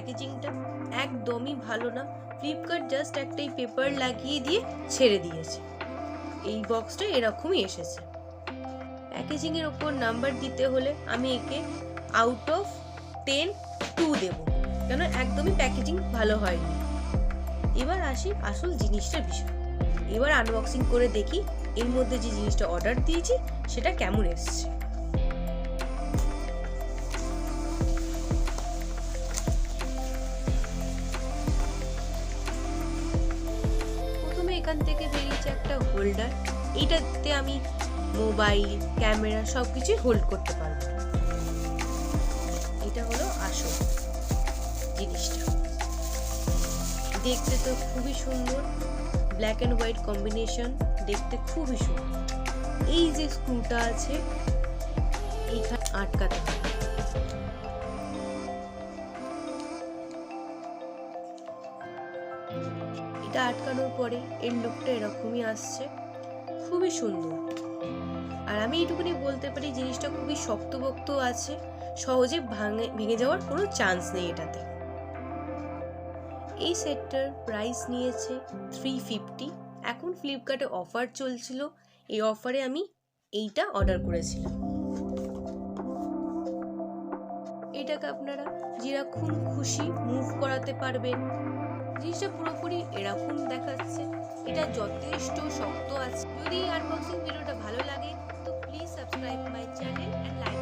প্যাকেজিংটা একদমই ভালো না। ফ্লিপকার্ট জাস্ট একটাই পেপার লাগিয়ে দিয়ে ছেড়ে দিয়েছে। এই বক্সটা এরকমই এসেছে। প্যাকেজিংয়ের ওপর নাম্বার দিতে হলে আমি একে আউট অফ 10 2 দেব, কেন একদমই প্যাকেজিং ভালো হয়নি। এবার আসি আসল জিনিসটার বিষয়। এবার আনবক্সিং করে দেখি এর মধ্যে যে জিনিসটা অর্ডার দিয়েছি সেটা কেমন এসছে। প্রথমে এখান থেকে বেরিয়েছে একটা হোল্ডার। এইটাতে আমি মোবাইল, ক্যামেরা সবকিছুই হোল্ড করতে পারবো। এটা হলো আসল জিনিসটা। দেখতে তো খুবই সুন্দর, ব্ল্যাক অ্যান্ড হোয়াইট কম্বিনেশন, দেখতে খুবই সুন্দর। এই যে স্ক্রুটা আছে এইখানে আটকাতে হবে। এটা আটকানোর পরে এর লুকটা এরকমই আসছে, খুবই সুন্দর। আর আমি এইটুকুনি বলতে পারি জিনিসটা খুবই শক্তপোক্ত আছে, সহজে ভেঙে যাওয়ার কোনো চান্স নেই এটাতে। এই সেটটার প্রাইস নিয়েছে 350। এখন ফ্লিপকার্টে অফার চলছিল, এই অফারে আমি এইটা অর্ডার করেছিলাম। এটাকে আপনারা যেরকম খুশি মুভ করাতে পারবেন। জিনিসটা পুরোপুরি এরকম দেখাচ্ছে, এটা যথেষ্ট শক্ত আছে। যদি আনবক্সিং ভিডিওটা ভালো লাগে তো please subscribe my channel and like